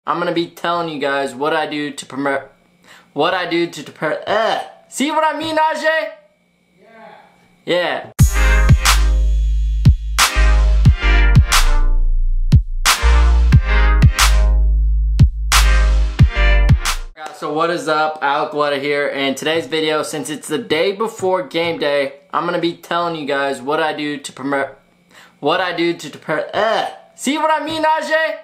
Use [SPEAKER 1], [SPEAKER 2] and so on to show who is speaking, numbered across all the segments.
[SPEAKER 1] I'm gonna be telling you guys what I do to prepare. See what I mean, Ajay? Yeah. So what is up, alecloera here, and today's video, since it's the day before game day, I'm gonna be telling you guys what I do to prepare. See what I mean, Ajay?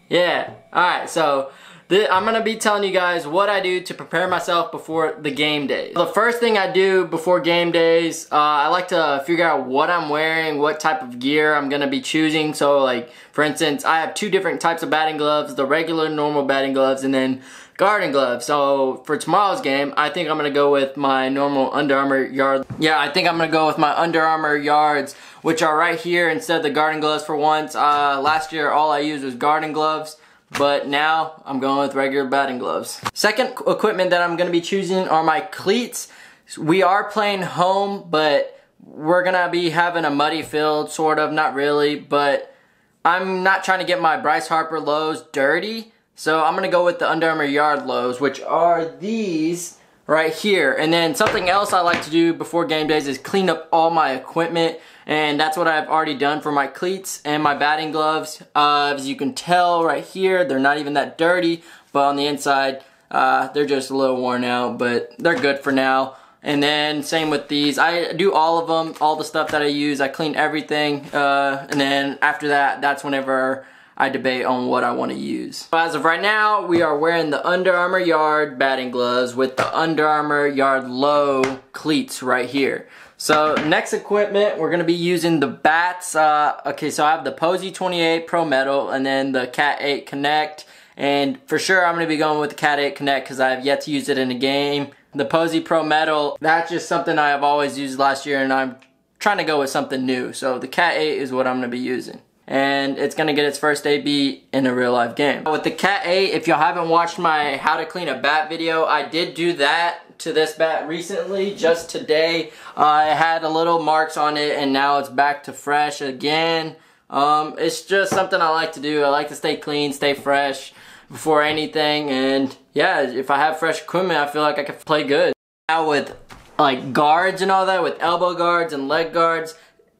[SPEAKER 1] Yeah. Alright, so I'm gonna be telling you guys what I do to prepare myself before the game day. The first thing I do before game days, I like to figure out what I'm wearing, what type of gear I'm gonna be choosing. So like, for instance, I have two different types of batting gloves, the regular normal batting gloves and then garden gloves. So for tomorrow's game, I think I'm gonna go with my normal Under Armour yard. Yeah, I think I'm gonna go with my Under Armour yards, which are right here instead of the garden gloves for once. Last year, all I used was garden gloves, but now I'm going with regular batting gloves. Second equipment that I'm gonna be choosing are my cleats. We are playing home, but we're gonna be having a muddy field, sort of, not really, but I'm not trying to get my Bryce Harper lows dirty. So I'm gonna go with the Under Armour yard lows, which are these right here. And then something else I like to do before game days is clean up all my equipment, and that's what I've already done for my cleats and my batting gloves. As you can tell right here, they're not even that dirty, but on the inside, they're just a little worn out, but they're good for now. And then same with these. I do all of them, all the stuff that I use, I clean everything, and then after that, that's whenever I debate on what I want to use. So as of right now, we are wearing the Under Armour yard batting gloves with the Under Armour yard low cleats right here. So next equipment, we're gonna be using the bats. Okay, so I have the Posey 28 Pro Metal and then the Cat 8 Connect. And for sure, I'm gonna be going with the Cat 8 Connect because I have yet to use it in a game. The Posey Pro Metal, that's just something I have always used last year, and I'm trying to go with something new. So the Cat 8 is what I'm gonna be using, and it's gonna get its first AB in a real life game. With the Cat 8, if y'all haven't watched my how to clean a bat video, I did do that to this bat recently, just today. It had a little marks on it and now it's back to fresh again. It's just something I like to do. I like to stay clean, stay fresh before anything, and yeah, if I have fresh equipment, I feel like I can play good. Now with like guards and all that, with elbow guards and leg guards,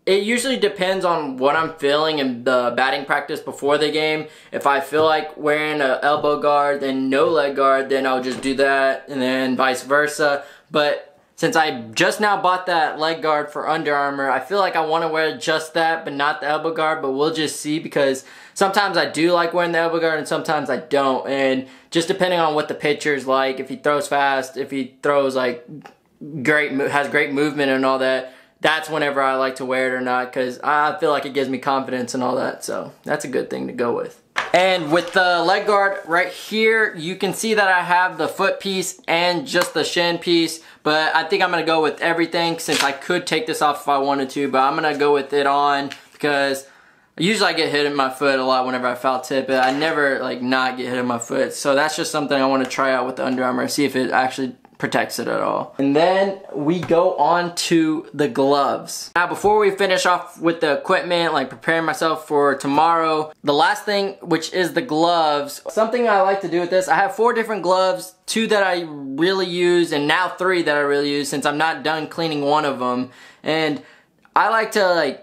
[SPEAKER 1] it usually depends on what I'm feeling in the batting practice before the game. If I feel like wearing an elbow guard and no leg guard, then I'll just do that, and then vice versa. But since I just now bought that leg guard for Under Armour, I feel like I want to wear just that, but not the elbow guard, but we'll just see, because sometimes I do like wearing the elbow guard and sometimes I don't. And just depending on what the pitcher's like, if he throws fast, if he throws like has great movement and all that, that's whenever I like to wear it or not, because I feel like it gives me confidence and all that, so that's a good thing to go with. And with the leg guard right here, you can see that I have the foot piece and just the shin piece, but I think I'm gonna go with everything, since I could take this off if I wanted to, but I'm gonna go with it on, because usually I get hit in my foot a lot whenever I foul tip it. I never like not get hit in my foot, so that's just something I want to try out with the Under Armour, see if it actually protects it at all. And then we go on to the gloves. Now before we finish off with the equipment, like preparing myself for tomorrow, the last thing, which is the gloves. Something I like to do with this, I have 4 different gloves, 2 that I really use and now 3 that I really use, since I'm not done cleaning one of them. And I like to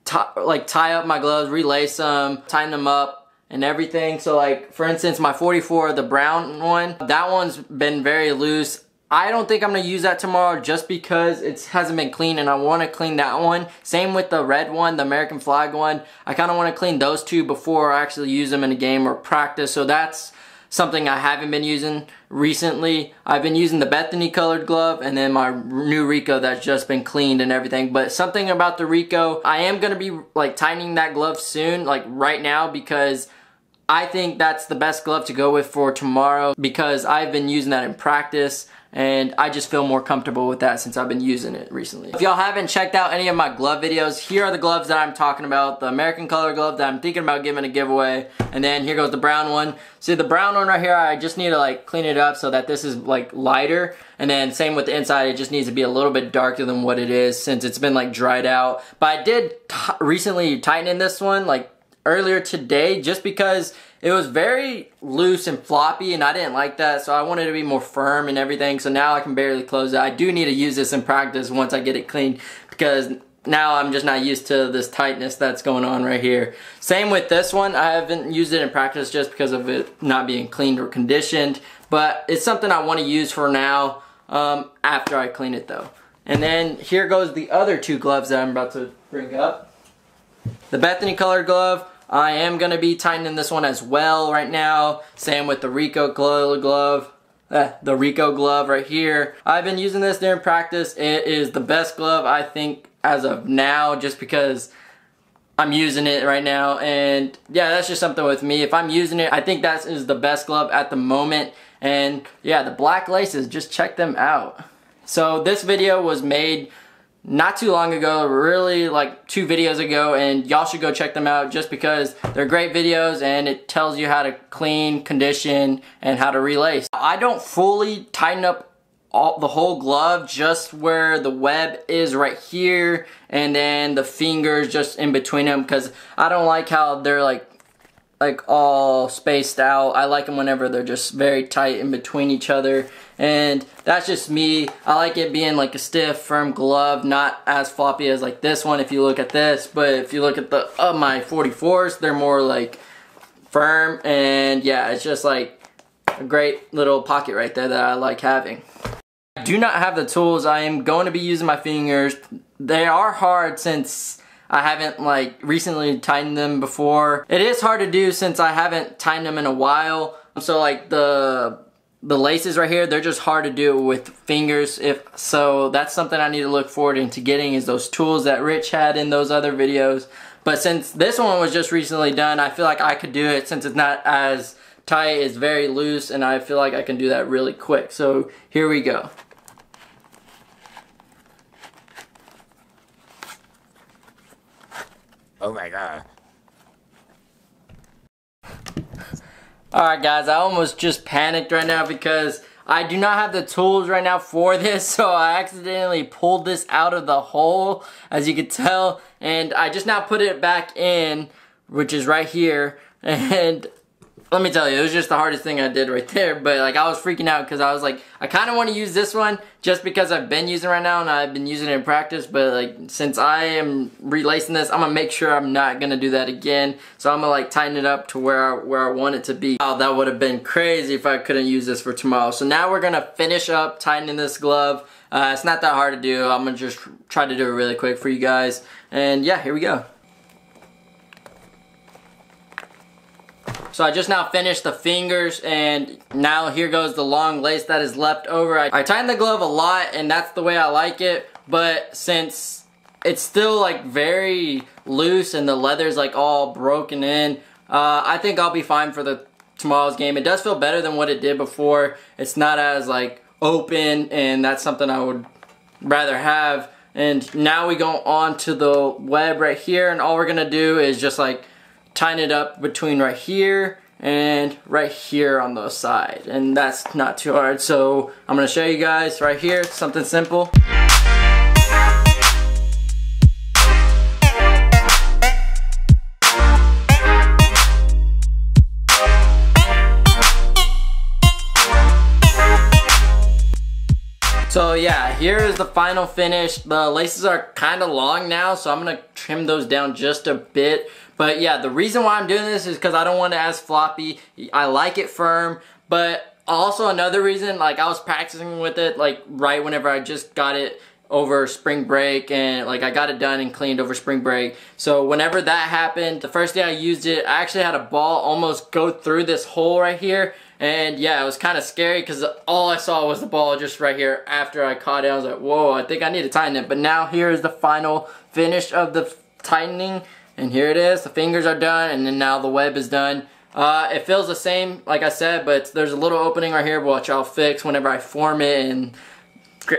[SPEAKER 1] tie up my gloves, relace them, tighten them up and everything. So like, for instance, my 44, the brown one, that one's been very loose. I don't think I'm going to use that tomorrow just because it hasn't been clean, and I want to clean that one. Same with the red one, the American flag one. I kind of want to clean those 2 before I actually use them in a game or practice. So that's something I haven't been using recently. I've been using the Bethany colored glove and then my new Rico that's just been cleaned and everything. But something about the Rico, I am going to be like tightening that glove soon, like right now, because I think that's the best glove to go with for tomorrow, because I've been using that in practice and I just feel more comfortable with that since I've been using it recently. If y'all haven't checked out any of my glove videos, here are the gloves that I'm talking about. The American color glove that I'm thinking about giving a giveaway, and then here goes the brown one. See the brown one right here, I just need to like clean it up so that this is like lighter, and then same with the inside, it just needs to be a little bit darker than what it is since it's been like dried out. But I did recently tighten in this one like earlier today, just because it was very loose and floppy, and I didn't like that, so I wanted it to be more firm and everything, so now I can barely close it. I do need to use this in practice once I get it cleaned, because now I'm just not used to this tightness that's going on right here. Same with this one. I haven't used it in practice just because of it not being cleaned or conditioned, but it's something I want to use for now after I clean it though. And then here goes the other two gloves that I'm about to bring up. The Bethany colored glove, I am going to be tightening this one as well right now. Same with the Rico glove. The Rico glove right here. I've been using this during practice. It is the best glove I think as of now, just because I'm using it right now. And yeah, that's just something with me. If I'm using it, I think that is the best glove at the moment. And yeah, the black laces, just check them out. So this video was made not too long ago, really like 2 videos ago, and y'all should go check them out just because they're great videos and it tells you how to clean, condition, and how to relace. I don't fully tighten up the whole glove, just where the web is right here, and then the fingers just in between them, because I don't like how they're like all spaced out. I like them whenever they're just very tight in between each other, and that's just me. I like it being like a stiff, firm glove, not as floppy as like this one if you look at this, but if you look at the my 44s, they're more like firm, and yeah, it's just like a great little pocket right there that I like having. I do not have the tools. I am going to be using my fingers. They are hard since I haven't like recently tightened them before. It is hard to do since I haven't tightened them in a while. So like the laces right here, they're just hard to do with fingers. So that's something I need to look forward into getting, is those tools that Rich had in those other videos. But since this one was just recently done, I feel like I could do it since it's not as tight, it's very loose, and I feel like I can do that really quick. So here we go.
[SPEAKER 2] Oh my god.
[SPEAKER 1] Alright guys, I almost just panicked right now because I do not have the tools right now for this, so I accidentally pulled this out of the hole, as you can tell, and I just now put it back in, which is right here, and let me tell you, it was just the hardest thing I did right there. But like, I was freaking out because I was like, I kind of want to use this one just because I've been using it right now and I've been using it in practice, but like, since I am relacing this, I'm gonna make sure I'm not gonna do that again. So I'm gonna like tighten it up to where I want it to be. Oh, that would have been crazy if I couldn't use this for tomorrow. So now we're gonna finish up tightening this glove. It's not that hard to do. I'm gonna just try to do it really quick for you guys. And yeah, here we go. So I just now finished the fingers, and now here goes the long lace that is left over. I tightened the glove a lot, and that's the way I like it, but since it's still like very loose and the leather's like all broken in, I think I'll be fine for tomorrow's game. It does feel better than what it did before. It's not as like open, and that's something I would rather have. And now we go on to the web right here, and all we're gonna do is just like tighten it up between right here and right here on the side, and that's not too hard. So I'm gonna show you guys right here, something simple. So yeah, here is the final finish. The laces are kind of long now, so I'm gonna trim those down just a bit. But yeah, the reason why I'm doing this is because I don't want it as floppy. I like it firm, but also another reason, like I was practicing with it like right whenever I just got it over spring break, and like I got it done and cleaned over spring break. So whenever that happened, the first day I used it, I actually had a ball almost go through this hole right here. And yeah, it was kind of scary because all I saw was the ball just right here after I caught it. I was like, whoa, I think I need to tighten it. But now here is the final finish of the tightening. And here it is. The fingers are done, and then now the web is done. It feels the same, like I said, but there's a little opening right here, which I'll fix whenever I form it, and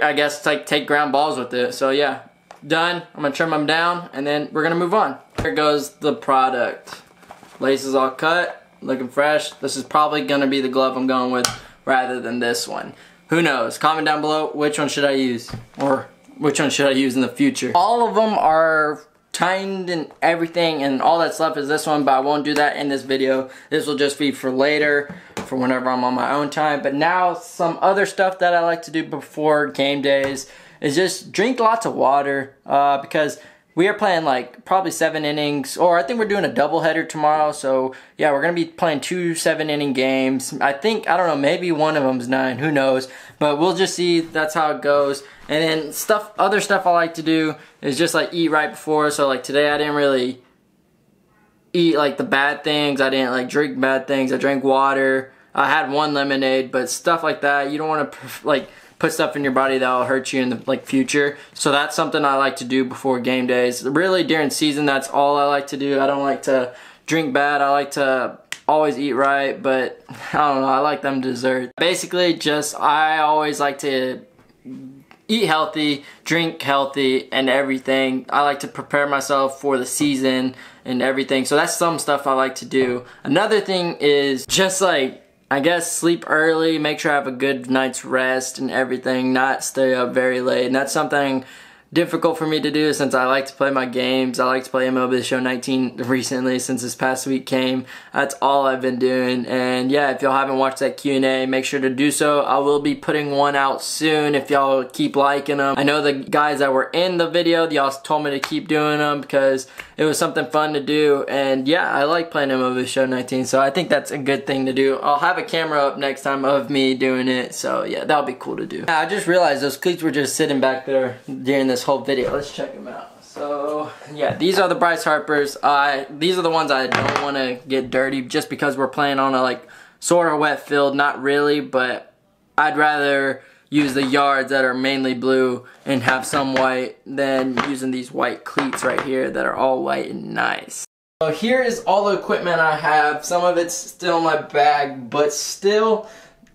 [SPEAKER 1] I guess like take ground balls with it. So yeah, done. I'm gonna trim them down, and then we're gonna move on. Here goes the product. Laces all cut, looking fresh. This is probably gonna be the glove I'm going with rather than this one. Who knows? Comment down below which one should I use, or which one should I use in the future. All of them are tightened and everything, and all that's left is this one, but I won't do that in this video. This will just be for later, for whenever I'm on my own time. But now some other stuff that I like to do before game days is just drink lots of water, because we are playing like probably 7 innings, or I think we're doing a doubleheader tomorrow. So yeah, we're gonna be playing 2 7-inning games. I think, I don't know, maybe one of them's 9, who knows? But we'll just see. That's how it goes. And then other stuff I like to do is just like eat right before. So like today I didn't really eat like the bad things. I didn't like drink bad things. I drank water. I had 1 lemonade, but stuff like that, you don't want to like put stuff in your body that will hurt you in the like future. So that's something I like to do before game days. Really during season, that's all I like to do. I don't like to drink bad. I like to always eat right, but I don't know, I like them desserts. Basically just, I always like to eat healthy, drink healthy, and everything. I like to prepare myself for the season and everything. So that's some stuff I like to do. Another thing is just like, I guess sleep early, make sure I have a good night's rest and everything, not stay up very late. And that's something difficult for me to do since I like to play my games. I like to play MLB The Show 19 recently since this past week came. That's all I've been doing. And yeah, if y'all haven't watched that Q&A, make sure to do so. I will be putting one out soon if y'all keep liking them. I know the guys that were in the video, y'all told me to keep doing them because it was something fun to do. And yeah, I like playing MLB The Show 19, so I think that's a good thing to do. I'll have a camera up next time of me doing it, so yeah, that'll be cool to do. I just realized those cleats were just sitting back there during this whole video. Let's check them out. So yeah, these are the Bryce Harpers. These are the ones I don't want to get dirty just because we're playing on a like sort of wet field. Not really, but I'd rather use the yards that are mainly blue and have some white than using these white cleats right here that are all white and nice. So here is all the equipment I have. Some of it's still in my bag, but still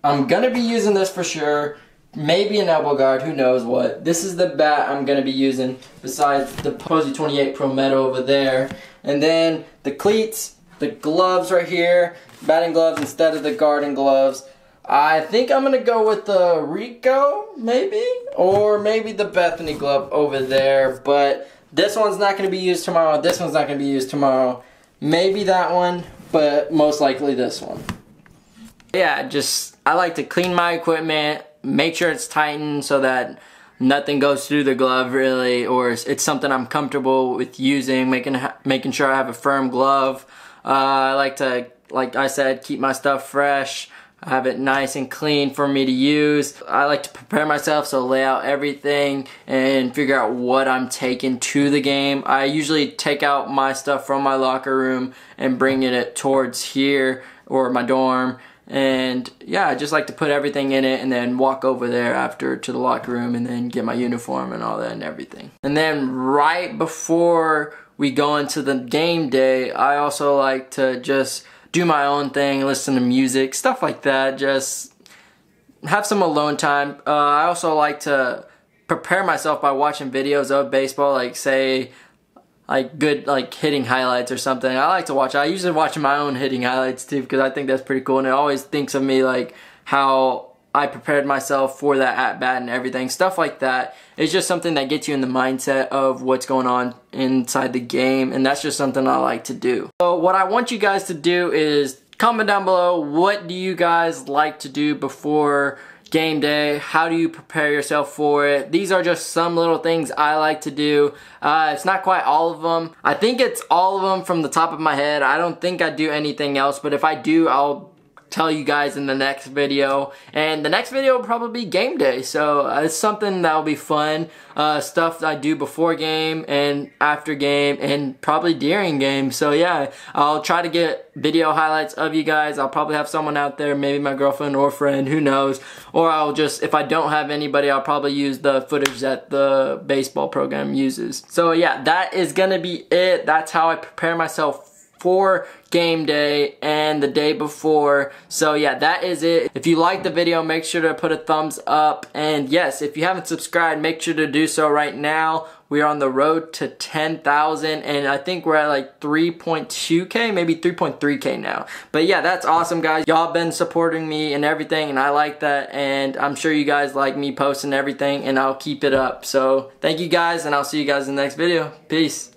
[SPEAKER 1] I'm gonna be using this for sure. Maybe an elbow guard, who knows what. This is the bat I'm going to be using besides the Posey 28 Pro Metal over there. And then the cleats, the gloves right here, batting gloves instead of the garden gloves. I think I'm going to go with the Rico, maybe? Or maybe the Bethany glove over there. But this one's not going to be used tomorrow. This one's not going to be used tomorrow. Maybe that one, but most likely this one. Yeah, I like to clean my equipment. Make sure it's tightened so that nothing goes through the glove really, or it's something I'm comfortable with using, making sure I have a firm glove. I like to, like I said, keep my stuff fresh, have it nice and clean for me to use. I like to prepare myself, so lay out everything and figure out what I'm taking to the game. I usually take out my stuff from my locker room and bring it towards here or my dorm. And yeah, I just like to put everything in it and then walk over there after to the locker room and then get my uniform and all that and everything. And then right before we go into the game day, I also like to just do my own thing, listen to music, stuff like that, just have some alone time. I also like to prepare myself by watching videos of baseball, like say like good like hitting highlights or something. I like to watch. I usually watch my own hitting highlights too because I think that's pretty cool, and it always thinks of me like how I prepared myself for that at bat and everything. Stuff like that. It's just something that gets you in the mindset of what's going on inside the game, and that's just something I like to do. So what I want you guys to do is comment down below, what do you guys like to do before game day? How do you prepare yourself for it? These are just some little things I like to do. It's not quite all of them. I think it's all of them from the top of my head. I don't think I do anything else, but if I do, I'll tell you guys in the next video. And the next video will probably be game day, so it's something that'll be fun. Stuff I do before game and after game and probably during game. So yeah, I'll try to get video highlights of you guys. I'll probably have someone out there, maybe my girlfriend or friend, who knows. Or I'll just, if I don't have anybody, I'll probably use the footage that the baseball program uses. So yeah, that is gonna be it. That's how I prepare myself for game day and the day before. So yeah, that is it. If you liked the video, make sure to put a thumbs up. And yes, if you haven't subscribed, make sure to do so right now. We are on the road to 10,000, and I think we're at like 3.2K, maybe 3.3K now. But yeah, that's awesome, guys. Y'all been supporting me and everything, and I like that. And I'm sure you guys like me posting everything, and I'll keep it up. So thank you guys, and I'll see you guys in the next video. Peace.